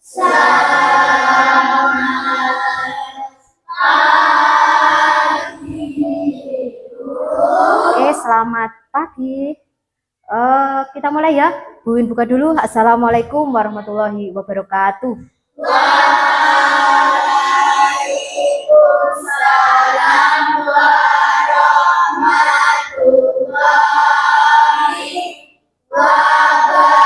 Oke, selamat pagi. Kita mulai ya. Bu Win buka dulu. Assalamualaikum warahmatullahi wabarakatuh. Waalaikumsalam warahmatullahi wabarakatuh.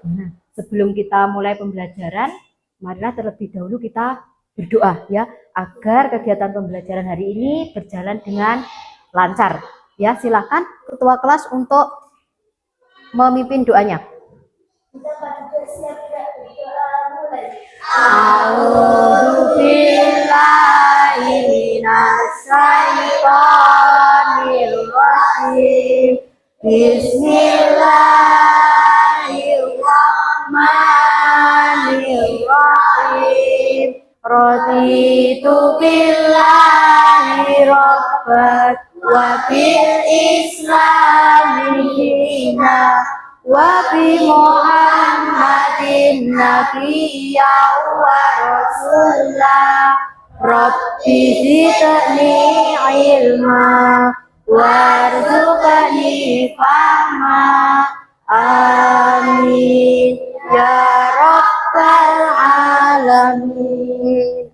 Nah, sebelum kita mulai pembelajaran, marilah terlebih dahulu kita berdoa ya, agar kegiatan pembelajaran hari ini berjalan dengan lancar. Ya, silakan ketua kelas untuk memimpin doanya. Kita pada siap berdoa mulai. A'udzu billahi minasyaitonir rajim. Bismillahirrahmanirrahim. Raditu billahi rabban wa bil islami dina wa bi Muhammadin nabiyya wa rasulah. Rabbi zidni ilma warzuqni fahma. Amin ya rabbal alamin.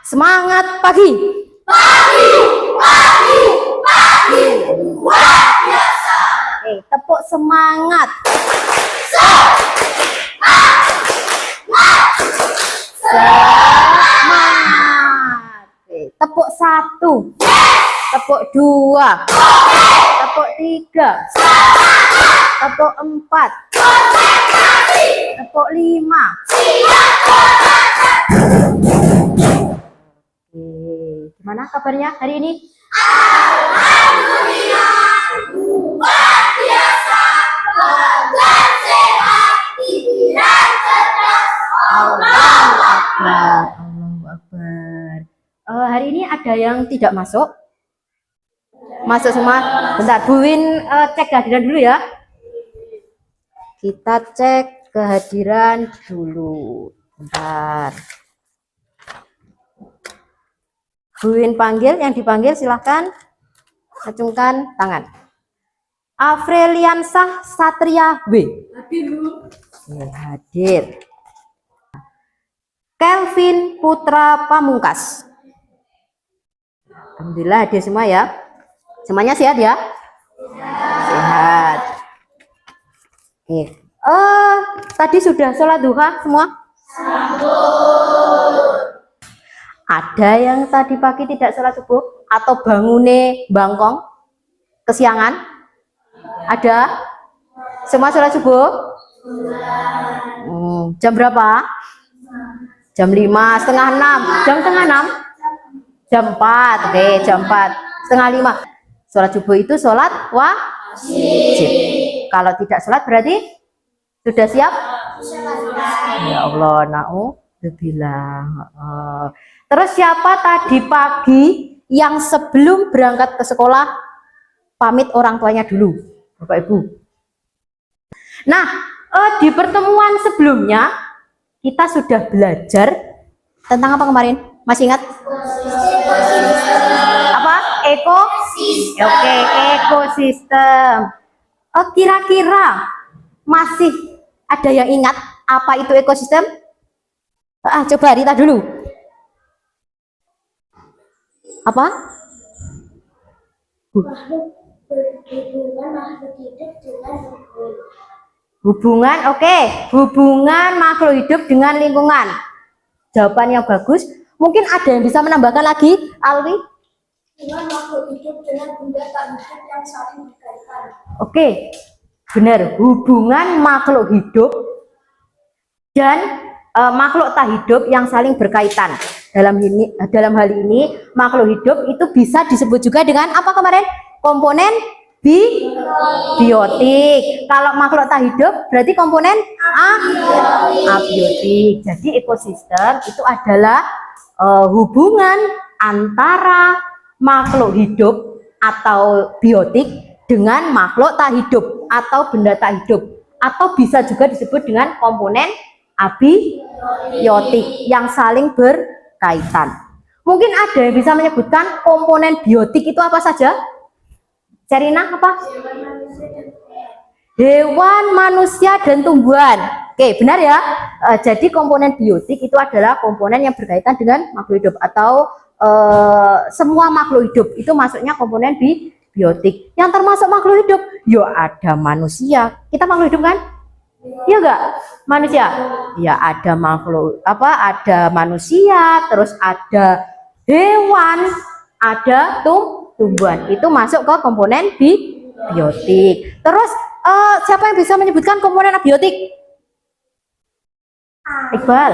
Semangat pagi. Pagi, pagi, pagi, luar biasa. Tepuk semangat. Semangat. Tepuk satu. Tepuk dua. Tepuk tiga. Tepuk empat. Tepuk lima. Gimana kabarnya hari ini? Alhamdulillah, luar biasa. Bangga, sehat, pikiran cerdas. Allahu Akbar. Allahu Akbar. Hari ini ada yang tidak masuk? Masuk semua? Bentar, Bu Win cek kehadiran dulu ya. Kita cek kehadiran dulu. Bentar. Bu Win panggil, yang dipanggil silahkan acungkan tangan. Afriliansah Satria W. Hadir. Kelvin Putra Pamungkas. Alhamdulillah hadir semua ya. Semuanya sehat ya? Sehat. Oke. Tadi sudah sholat duha semua? Ada yang tadi pagi tidak sholat subuh atau bangune bangkong kesiangan? Ada? Semua sholat subuh? Jam berapa? Jam 5, setengah 6. Jam setengah 6? Jam 4. Oke, jam 4. Setengah 5. Sholat subuh itu sholat wajib. Kalau tidak sholat berarti sudah siap? Ya Allah, na'udzubillah. Terus siapa tadi pagi yang sebelum berangkat ke sekolah pamit orang tuanya dulu, Bapak Ibu? Nah, di pertemuan sebelumnya kita sudah belajar tentang apa kemarin? Masih ingat? Apa? Ekosistem. Oke, ekosistem. Kira-kira masih ada yang ingat apa itu ekosistem? Coba Rita dulu. Apa? Hubungan makhluk hidup dengan lingkungan. Hubungan, oke. Hubungan makhluk hidup dengan lingkungan. Jawaban yang bagus. Mungkin ada yang bisa menambahkan lagi, Alwi? Hubungan makhluk hidup dengan benda tak hidup yang saling berkaitan. Oke, benar. Hubungan makhluk hidup dan makhluk tak hidup yang saling berkaitan. Dalam hal ini makhluk hidup itu bisa disebut juga dengan apa kemarin? Komponen biotik. Kalau makhluk tak hidup berarti komponen abiotik. Jadi ekosistem itu adalah hubungan antara makhluk hidup atau biotik dengan makhluk tak hidup atau benda tak hidup atau bisa juga disebut dengan komponen abiotik yang saling berkaitan. Mungkin ada yang bisa menyebutkan komponen biotik itu apa saja? Serina apa? Hewan, manusia, dan tumbuhan. Oke, benar ya. Jadi komponen biotik itu adalah komponen yang berkaitan dengan makhluk hidup atau semua makhluk hidup itu masuknya komponen biotik. Yang termasuk makhluk hidup, yo ada manusia. Kita makhluk hidup kan? Iya enggak? Manusia. Ya ada makhluk ada manusia, terus ada hewan, ada tumbuhan. Itu masuk ke komponen biotik. Terus siapa yang bisa menyebutkan komponen abiotik? Iqbal.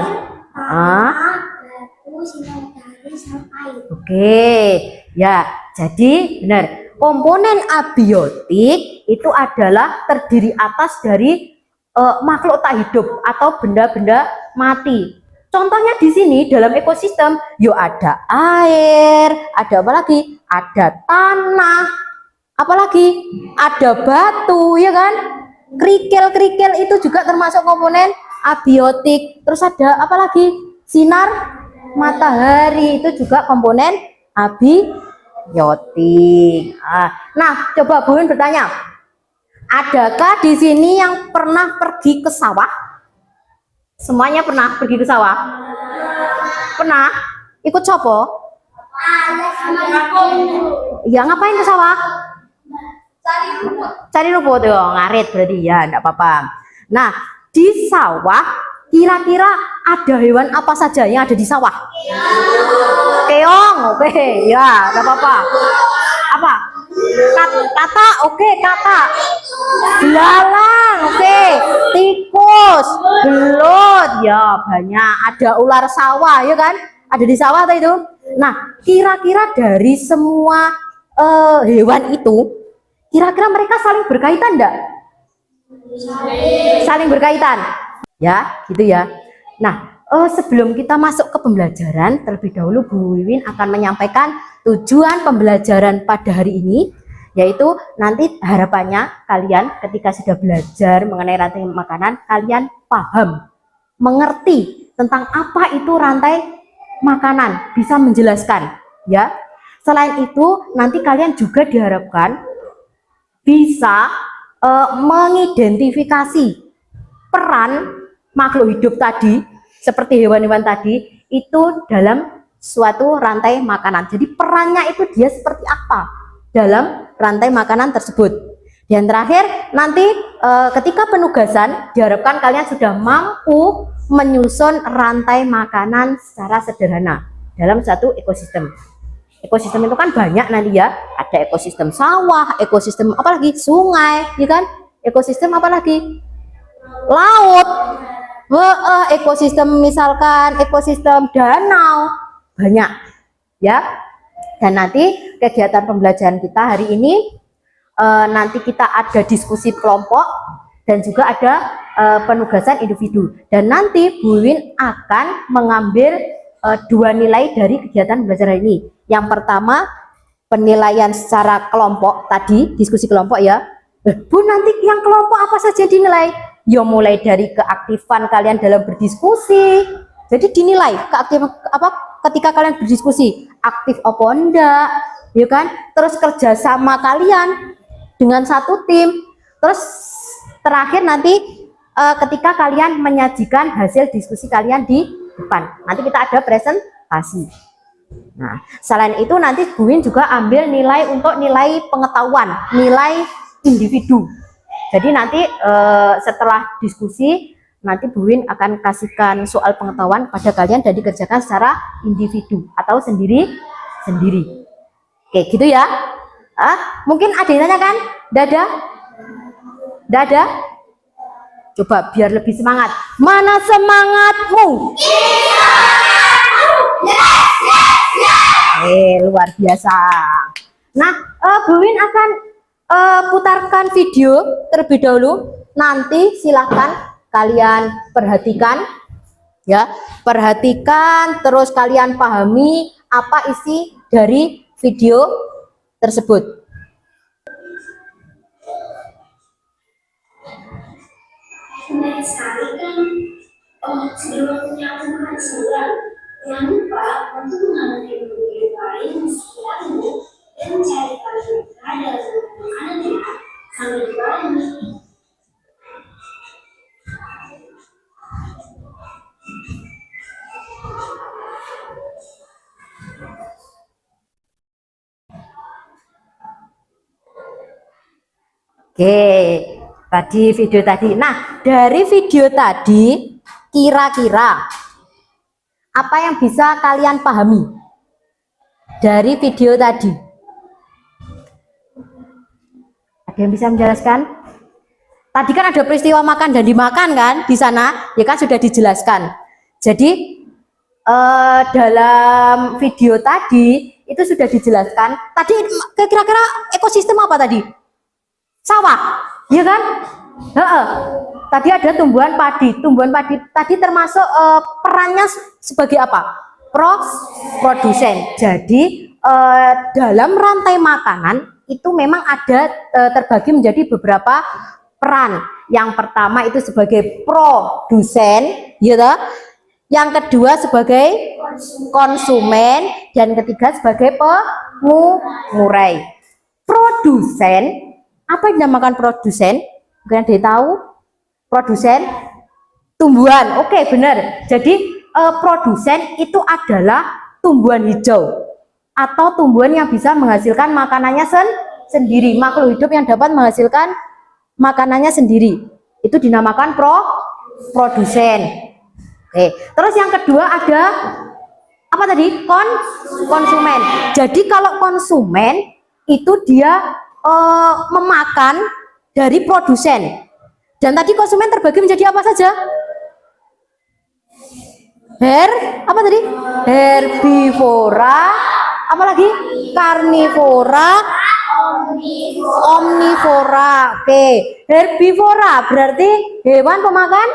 Batu, sinar matahari, sama air. Oke, ya. Jadi benar. Komponen abiotik itu adalah terdiri atas dari makhluk tak hidup atau benda-benda mati. Contohnya di sini dalam ekosistem, ada air, ada apa lagi? Ada tanah, apalagi ada batu, ya kan? Kerikil-kerikil itu juga termasuk komponen abiotik. Terus ada apa lagi? Sinar matahari itu juga komponen abiotik. Nah, coba Bu Win bertanya, adakah di sini yang pernah pergi ke sawah? Semuanya pernah pergi ke sawah? Pernah? Ikut copo? Ya, ngapain ke sawah? Cari rumput ya, ngarit berarti ya, enggak apa-apa. Nah, di sawah kira-kira ada hewan apa saja yang ada di sawah? Keong, oke, ya, enggak apa-apa. Apa? Kata, oke, kata. Belalang, oke. Tikus, belut, ya banyak. Ada ular sawah, ya kan? Ada di sawah itu. Nah, kira-kira dari semua hewan itu, kira-kira mereka saling berkaitan enggak? Saling berkaitan. Ya, gitu ya. Nah, sebelum kita masuk ke pembelajaran, terlebih dahulu Bu Wiwin akan menyampaikan tujuan pembelajaran pada hari ini, yaitu nanti harapannya kalian ketika sudah belajar mengenai rantai makanan, kalian paham, mengerti tentang apa itu rantai makanan, bisa menjelaskan, ya. Selain itu, nanti kalian juga diharapkan bisa mengidentifikasi peran makhluk hidup tadi, seperti hewan-hewan tadi, itu dalam suatu rantai makanan. Jadi perannya itu dia seperti apa dalam rantai makanan tersebut. Dan terakhir, nanti ketika penugasan, diharapkan kalian sudah mampu menyusun rantai makanan secara sederhana dalam satu ekosistem. Ekosistem itu kan banyak nanti ya, ada ekosistem sawah, ekosistem apa lagi, sungai, ya kan? Ekosistem apa lagi, laut, ekosistem misalkan ekosistem danau, banyak ya. Dan nanti kegiatan pembelajaran kita hari ini nanti kita ada diskusi kelompok dan juga ada penugasan individu. Dan nanti Bu Win akan mengambil 2 nilai dari kegiatan belajar hari ini. Yang pertama, penilaian secara kelompok tadi, diskusi kelompok ya. Bu, nanti yang kelompok apa saja dinilai? Ya mulai dari keaktifan kalian dalam berdiskusi. Jadi dinilai keaktifan ketika kalian berdiskusi, aktif apa enggak, ya kan? Terus kerjasama kalian dengan satu tim. Terus terakhir nanti ketika kalian menyajikan hasil diskusi kalian di depan. Nanti kita ada presentasi. Nah, selain itu nanti Bu Win juga ambil nilai untuk nilai pengetahuan, nilai individu. Jadi nanti setelah diskusi, nanti Bu Win akan kasihkan soal pengetahuan pada kalian dan dikerjakan secara individu atau sendiri-sendiri. Oke, gitu ya. Mungkin ada yang tanya kan? Dada? Dada? Coba biar lebih semangat. Mana semangatmu? Luar biasa. Nah, Bu Win akan putarkan video terlebih dahulu. Nanti silahkan kalian perhatikan, ya, perhatikan terus kalian pahami apa isi dari video tersebut. Menarik sekali kan. Oh, sebelum waktunya aku makan siang, jangan lupa untuk mengamati menu yang lain meski ragu dan mencari tahu mereka dalam makanannya sambil berani. Oke, tadi video tadi. Nah, dari video tadi kira-kira apa yang bisa kalian pahami dari video tadi? Ada yang bisa menjelaskan? Tadi kan ada peristiwa makan dan dimakan kan di sana, ya kan sudah dijelaskan. Jadi dalam video tadi itu sudah dijelaskan. Tadi kira-kira ekosistem apa tadi? Sawah, ya kan? Heeh. Tadi ada tumbuhan padi. Tumbuhan padi tadi termasuk perannya sebagai apa? Produsen. Jadi dalam rantai makanan itu memang ada terbagi menjadi beberapa peran. Yang pertama itu sebagai produsen, gitu. Yang kedua sebagai konsumen, dan ketiga sebagai pengurai. Produsen, apa yang dinamakan produsen? Mungkin ada yang tahu? Produsen tumbuhan. Oke, benar. Jadi produsen itu adalah tumbuhan hijau atau tumbuhan yang bisa menghasilkan makanannya sendiri. Makhluk hidup yang dapat menghasilkan makanannya sendiri. Itu dinamakan produsen. Oke. Terus yang kedua ada apa tadi? Konsumen. Jadi kalau konsumen itu dia memakan dari produsen. Dan tadi konsumen terbagi menjadi apa saja? Apa tadi? Herbivora, apa lagi? Karnivora, omnivora. Oke, herbivora berarti hewan pemakan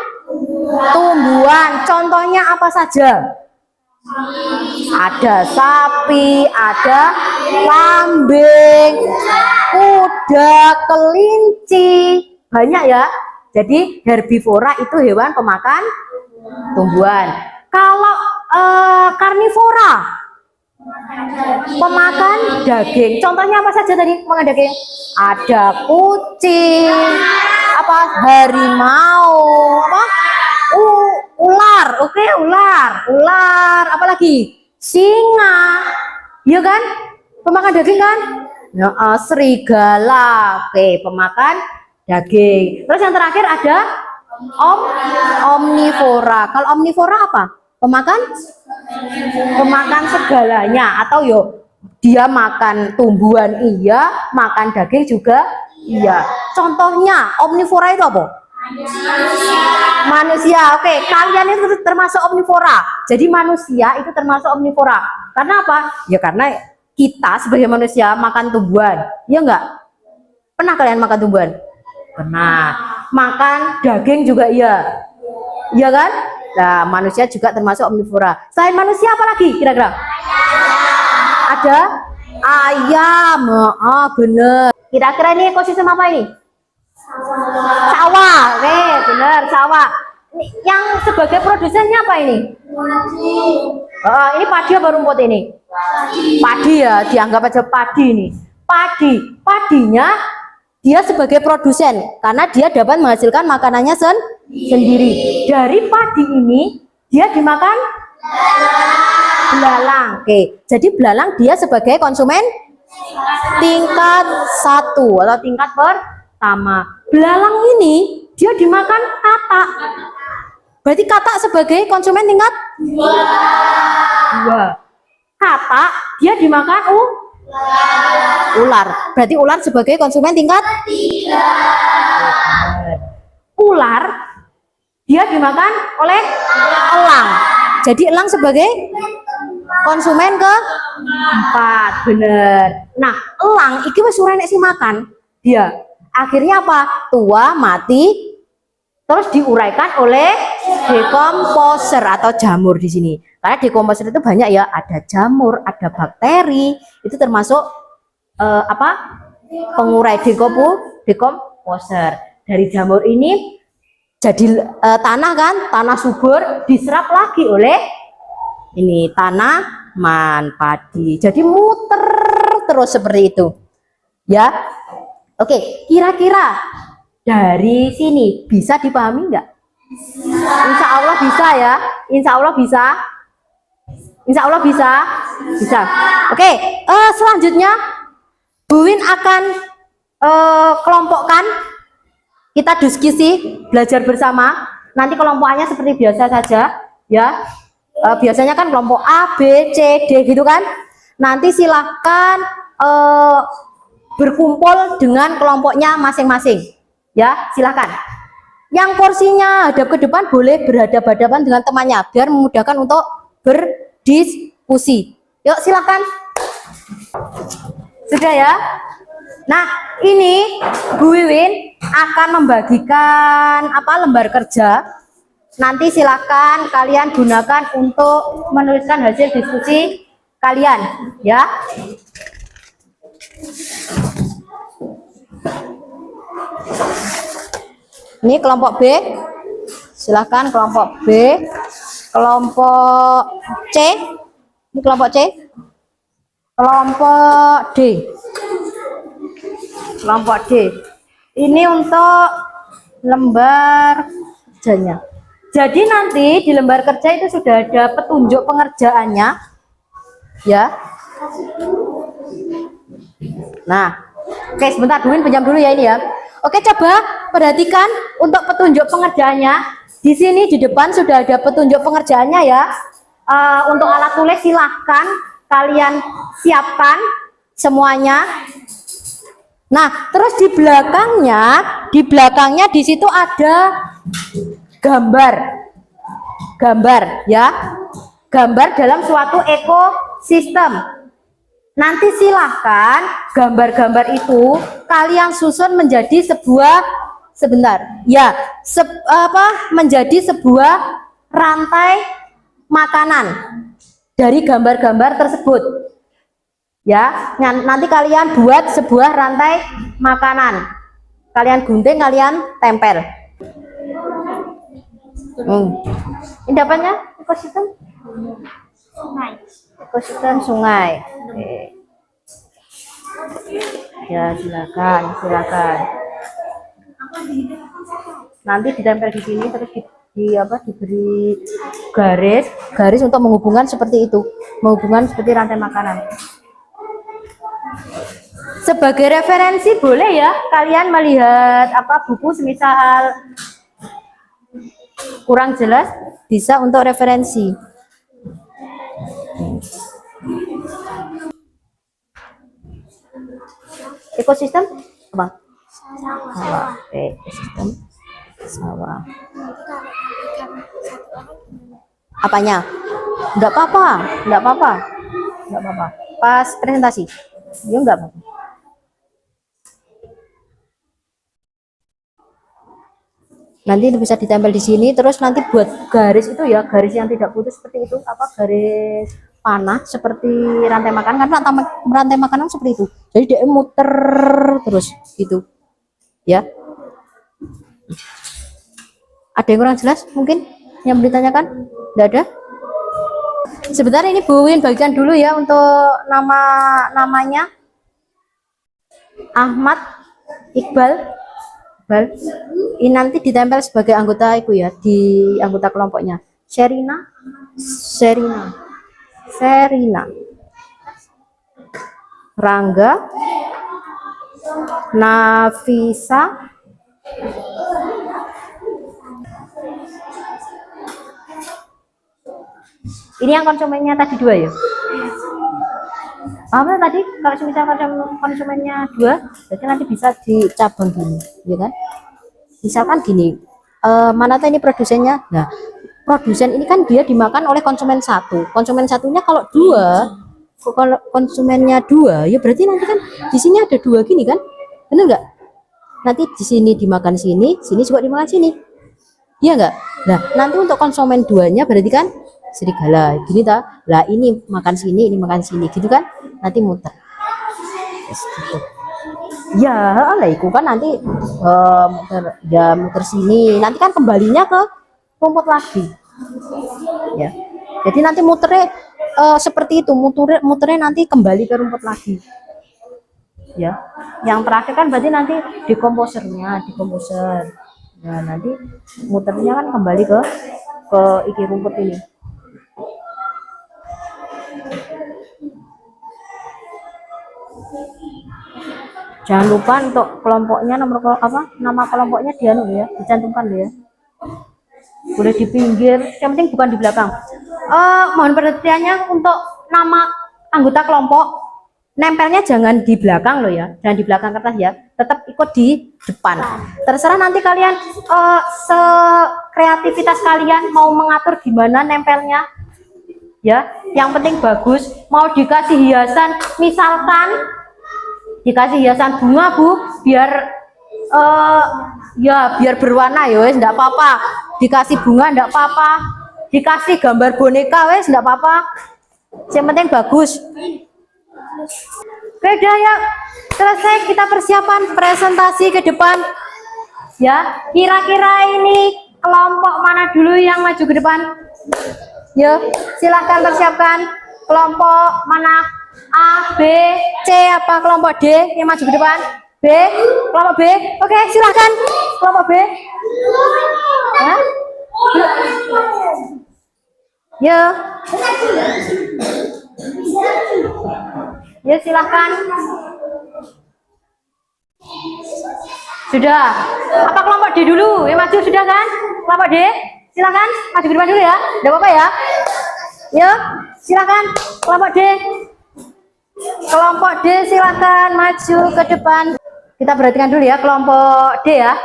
tumbuhan. Contohnya apa saja? Ada sapi, ada kambing, kuda, kelinci, banyak ya. Jadi herbivora itu hewan pemakan tumbuhan. Kalau karnivora pemakan daging. Contohnya apa saja tadi pemakan daging? Ada kucing, apa harimau, apa ular. Oke, ular, apalagi singa, ya kan, pemakan daging kan. Ya, serigala. Oke, pemakan daging. Terus yang terakhir ada omnivora. Kalau omnivora apa? Pemakan segalanya, atau yo dia makan tumbuhan iya, makan daging juga iya. Contohnya omnivora itu apa? Manusia. Oke, kalian itu termasuk omnivora. Jadi manusia itu termasuk omnivora. Karena apa? Ya karena kita sebagai manusia makan tumbuhan. Ya enggak? Pernah kalian makan tumbuhan? Pernah. Makan daging juga iya. Iya kan? Nah, manusia juga termasuk omnivora. Selain manusia apa lagi kira-kira? Ada ayam. Bener. Kira-kira ini ekosistem apa ini? Sawah. Oke, bener, sawah. Yang sebagai produsennya apa ini? Ini padi apa rumput ini? Padi ya, dianggap aja padi ini. Padinya dia sebagai produsen karena dia dapat menghasilkan makanannya sendiri. Dari padi ini dia dimakan belalang. Oke, jadi belalang dia sebagai konsumen tingkat 1 atau tingkat pertama. Belalang ini dia dimakan katak. Berarti katak sebagai konsumen tingkat 2. Katak dia dimakan ular. Berarti ular sebagai konsumen tingkat 3. Ular dia dimakan oleh elang. Jadi elang sebagai konsumen ke-4. Bener. Nah, elang iki wis ora nek sing makan. Dia akhirnya apa? Tua, mati, terus diuraikan oleh dekomposer atau jamur di sini. Karena dekomposer itu banyak ya, ada jamur, ada bakteri, itu termasuk pengurai dekomposer. Dari jamur ini jadi tanah kan, tanah subur diserap lagi oleh ini tanaman padi. Jadi muter terus seperti itu. Ya. Oke, kira-kira dari sini bisa dipahami enggak? Insya Allah bisa ya. Insya Allah bisa. Insya Allah bisa. Bisa. Oke, selanjutnya Bu Win akan kelompokkan. Kita diskusi, belajar bersama. Nanti kelompokannya seperti biasa saja, ya. Biasanya kan kelompok A, B, C, D gitu kan. Nanti silahkan berkumpul dengan kelompoknya masing-masing, ya. Silahkan. Yang porsinya hadap ke depan boleh berhadapan-hadapan dengan temannya, biar memudahkan untuk berdiskusi. Yuk, silahkan. Sudah ya. Nah, ini Bu Wiwin akan membagikan lembar kerja. Nanti silakan kalian gunakan untuk menuliskan hasil diskusi kalian, ya. Ini kelompok B. Silakan kelompok B. Kelompok C. Ini kelompok C. Kelompok D. Kelompok D. Ini untuk lembar kerjanya. Jadi nanti di lembar kerja itu sudah ada petunjuk pengerjaannya, ya. Nah, oke, sebentar Duin pinjam dulu ya ini ya. Oke, coba perhatikan untuk petunjuk pengerjaannya. Di sini di depan sudah ada petunjuk pengerjaannya ya. Untuk alat tulis silahkan kalian siapkan semuanya. Nah, terus di belakangnya di situ ada gambar ya. Gambar dalam suatu ekosistem. Nanti silahkan gambar-gambar itu kalian susun menjadi menjadi sebuah rantai makanan dari gambar-gambar tersebut. Ya, nanti kalian buat sebuah rantai makanan. Kalian gunting, kalian tempel. Ini dapatnya ekosistem sungai. Ekosistem sungai. Oke. Ya, silakan. Nanti ditempel di sini terus diberi garis untuk menghubungkan seperti itu, menghubungkan seperti rantai makanan. Sebagai referensi boleh ya kalian melihat buku semisal kurang jelas bisa untuk referensi. Ekosistem apa? Sawah. Ekosistem sawah. Apanya? Enggak apa-apa. Pas presentasi. Ya enggak apa-apa. Nanti bisa ditempel di sini, terus nanti buat garis itu ya, garis yang tidak putus seperti itu, garis panah seperti rantai makanan, kan rantai makanan seperti itu. Jadi dia muter terus gitu. Ya. Ada yang kurang jelas mungkin yang ditanyakan? Enggak ada? Sebentar ini Bu Win bagikan dulu ya untuk namanya Ahmad Iqbal. Ini nanti ditempel sebagai anggota itu ya, di anggota kelompoknya. Sherina. Rangga. Nafisa. Ini yang konsumennya tadi 2 ya? Apa tadi? Kalau misalnya konsumennya 2, berarti nanti bisa dicabang gini, ya kan? Misalkan gini, mana tuh ini produsennya? Nah, produsen ini kan dia dimakan oleh konsumen 1. Konsumen satunya kalau 2, kalau konsumennya 2, ya berarti nanti kan di sini ada 2 gini kan? Bener nggak? Nanti di sini dimakan sini juga dimakan sini. Iya nggak? Nah, nanti untuk konsumen 2-nya berarti kan serigala gini ta. Lah ini makan sini, ini makan sini gitu kan? Nanti muter. Yes, gitu. Ya, lah itu kan nanti muter sini. Nanti kan kembalinya ke rumput lagi. Ya. Jadi nanti muternya seperti itu, muternya nanti kembali ke rumput lagi. Ya. Yang terakhir kan berarti nanti dekomposer. Nah, nanti muternya kan kembali ke iki rumput ini. Jangan lupa untuk kelompoknya nama kelompoknya dicantumkan ya. Boleh di pinggir, yang penting bukan di belakang. Mohon perhatiannya untuk nama anggota kelompok nempelnya jangan di belakang loh ya, jangan di belakang kertas ya, tetap ikut di depan. Terserah nanti kalian sekreativitas kalian mau mengatur gimana nempelnya ya, yang penting bagus. Mau dikasih hiasan, misalkan dikasih hiasan bunga Bu, biar ya biar berwarna ya wes enggak apa-apa, dikasih bunga enggak apa-apa, dikasih gambar boneka wes enggak apa-apa, yang penting bagus. Oke, udah ya, selesai kita persiapan presentasi ke depan ya. Kira-kira ini kelompok mana dulu yang maju ke depan? Yuk, silahkan persiapkan. Kelompok mana? A, B, C, apa kelompok D yang maju ke depan? B, kelompok B. Oke, silahkan kelompok B. Ya, ya, ya silahkan. Sudah. Apa kelompok D dulu yang maju sudah kan? Kelompok D, silahkan maju ke depan dulu ya. Tidak apa-apa ya. Ya, silahkan kelompok D. Kelompok D silahkan maju ke depan. Kita perhatikan dulu ya kelompok D ya.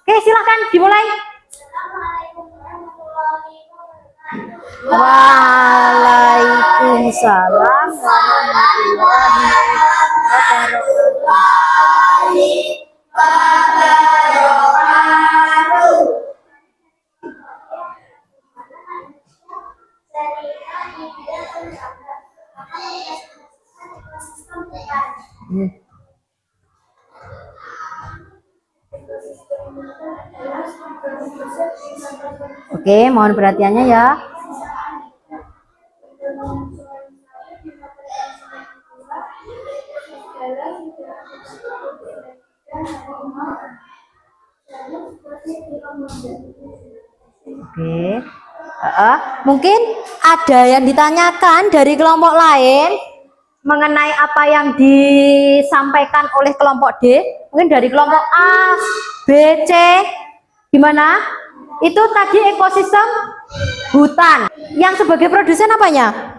Oke, silahkan dimulai. Waalaikumsalam warahmatullahi wabarakatuh. Oke, mohon perhatiannya ya. Oke. Mungkin ada yang ditanyakan dari kelompok lain mengenai apa yang disampaikan oleh kelompok D. Mungkin dari kelompok A, B, C, gimana? Itu tadi ekosistem hutan. Yang sebagai produsen apanya?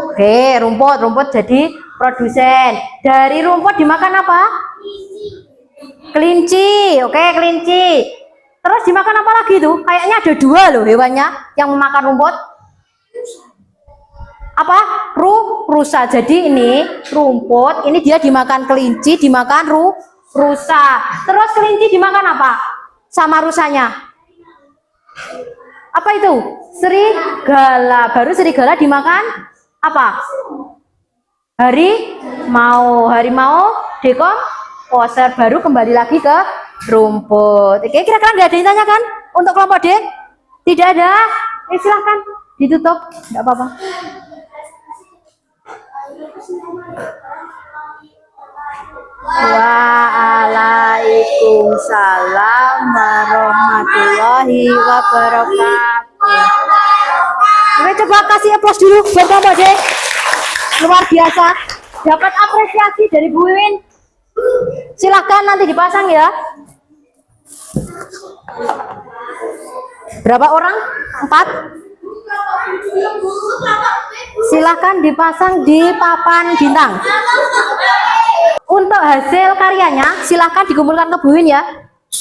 Oke, rumput jadi produsen. Dari rumput dimakan apa? Kelinci. Oke, kelinci. Terus dimakan apa lagi tuh? Kayaknya ada dua loh hewannya yang memakan rumput. Apa? Rusa. Jadi ini rumput, ini dia dimakan kelinci, dimakan rusa. Terus kelinci dimakan apa? Sama rusanya. Apa itu? Serigala. Baru serigala dimakan apa? Harimau dekomposer, baru kembali lagi ke rumput. Oke, kira-kira nggak ada yang tanyakan untuk kelompok D? Tidak ada. Silahkan ditutup, nggak apa-apa. Waalaikumsalam warahmatullahi wabarakatuh. Oke, coba kasih aplaus dulu buat kelompok D. Luar biasa, dapat apresiasi dari Bu Wiwin. Silahkan nanti dipasang ya. Berapa orang? 4. Silahkan dipasang di papan bintang. Untuk hasil karyanya silahkan dikumpulkan ke Bu Wiwin ya.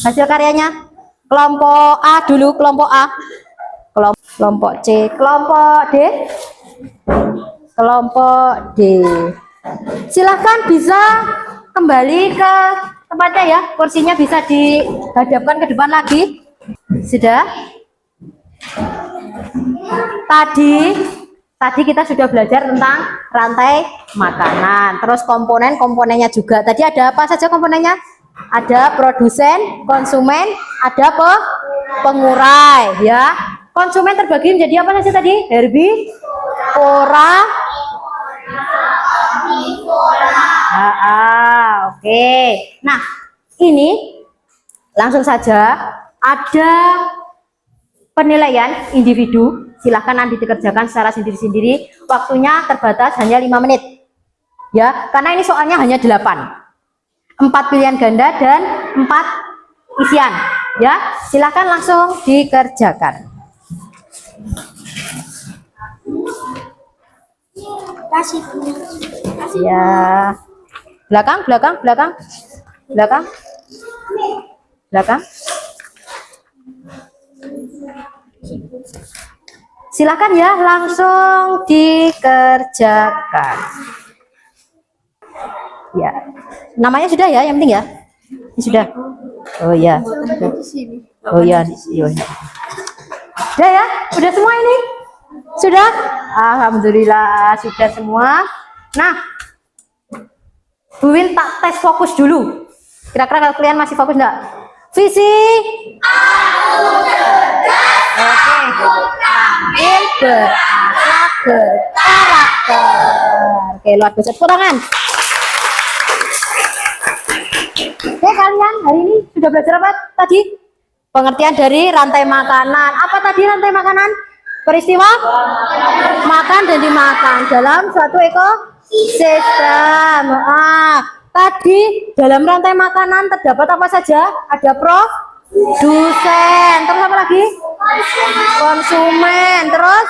Hasil karyanya kelompok A dulu, kelompok A, kelompok C, kelompok D, kelompok D. Silahkan bisa kembali ke tempatnya ya, kursinya bisa dihadapkan ke depan lagi. Sudah? Tadi Tadi kita sudah belajar tentang rantai makanan. Terus komponen-komponennya juga. Tadi ada apa saja komponennya? Ada produsen, konsumen, ada pengurai, ya. Konsumen terbagi menjadi apa saja tadi? Herbivora. Oke. Nah, ini langsung saja ada penilaian individu. Silahkan nanti dikerjakan secara sendiri-sendiri. Waktunya terbatas hanya 5 menit. Ya, karena ini soalnya hanya 8. 4 pilihan ganda dan 4 isian. Ya, silahkan langsung dikerjakan. Kasih. Ya. Belakang. Silakan ya, langsung dikerjakan. Ya, namanya sudah ya, yang penting ya. Ini sudah. Oh ya. Oh ya. Sudah ya, udah semua ini. Sudah. Alhamdulillah sudah semua. Nah, Bu Win tak tes fokus dulu. Kira-kira kalian masih fokus enggak? Visi. Oke. Tampil berakhlak berkarakter. Oke, luar biasa. Tangan. Oke, kalian hari ini sudah belajar apa tadi? Pengertian dari rantai makanan. Apa tadi rantai makanan? Peristiwa makan dan dimakan dalam suatu ekosistem. Tadi dalam rantai makanan terdapat apa saja? Ada produsen, terus apa lagi? Konsumen, terus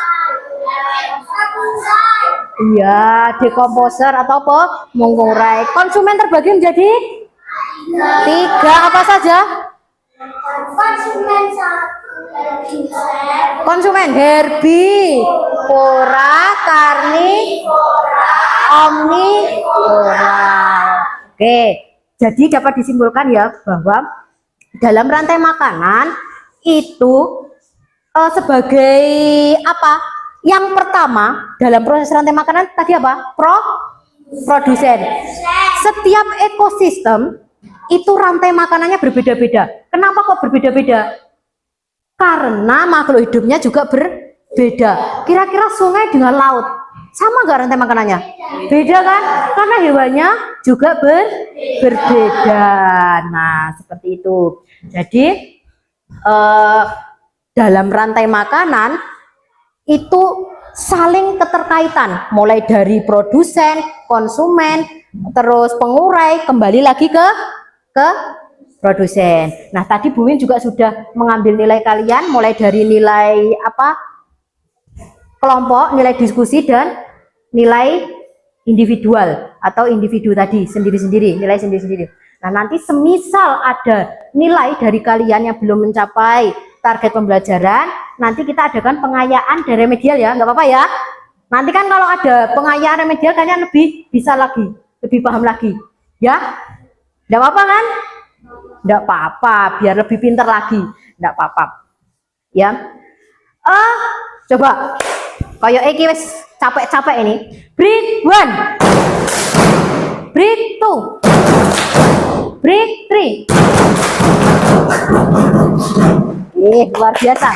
iya, dekomposer atau pengurai. Konsumen terbagi menjadi 3, apa saja? Konsumen herbivora, karnivora, omnivora. Oke, jadi dapat disimpulkan ya bahwa dalam rantai makanan itu sebagai apa? Yang pertama dalam proses rantai makanan tadi apa? Produsen. Setiap ekosistem itu rantai makanannya berbeda-beda. Kenapa kok berbeda-beda? Karena makhluk hidupnya juga berbeda. Kira-kira sungai dengan laut sama nggak rantai makanannya? Beda kan? Karena hewannya juga berbeda. Nah, seperti itu. Jadi dalam rantai makanan itu saling keterkaitan, mulai dari produsen, konsumen, terus pengurai, kembali lagi ke produsen. Nah, tadi Bu Win juga sudah mengambil nilai kalian mulai dari nilai apa? Kelompok, nilai diskusi dan nilai individual atau individu tadi sendiri-sendiri, nilai sendiri-sendiri. Nah, nanti semisal ada nilai dari kalian yang belum mencapai target pembelajaran, nanti kita adakan pengayaan dari remedial ya, nggak apa-apa ya. Nanti kan kalau ada pengayaan remedial kalian lebih bisa lagi, lebih paham lagi, ya. Nggak apa-apa kan? Nggak apa-apa, biar lebih pintar lagi, nggak apa-apa, ya. Coba, kayak iki wis capek-capek ini. Break 1, break 2, break 3. Luar biasa.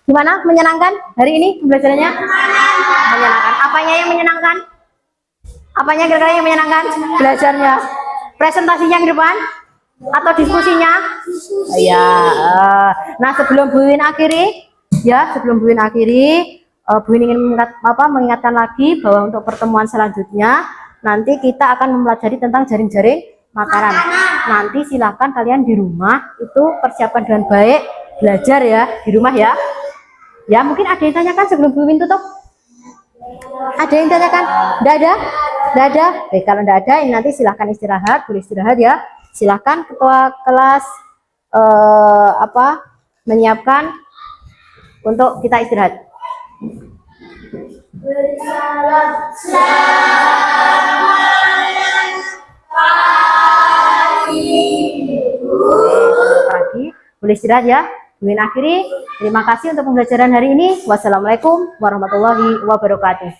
Gimana? Menyenangkan hari ini pembelajarannya? Menyenangkan. Apanya yang menyenangkan? Apanya kira-kira yang menyenangkan? Belajarnya? Presentasinya ke depan? Atau diskusinya? Ya. Nah, sebelum Bu Win akhiri, Bu Win ingin mengingatkan lagi bahwa untuk pertemuan selanjutnya nanti kita akan mempelajari tentang jaring-jaring makanan. Nanti silahkan kalian di rumah itu persiapkan dengan baik, belajar ya di rumah ya. Ya, mungkin ada yang tanyakan sebelum Bu Win tutup? Ada yang tanyakan? Tidak ada? Tidak ada? Kalau tidak ada, nanti silahkan istirahat, boleh istirahat ya. Silahkan ketua kelas menyiapkan untuk kita istirahat. Pagi, boleh istirahat ya. Ingin akhiri, terima kasih untuk pembelajaran hari ini. Wassalamualaikum warahmatullahi wabarakatuh.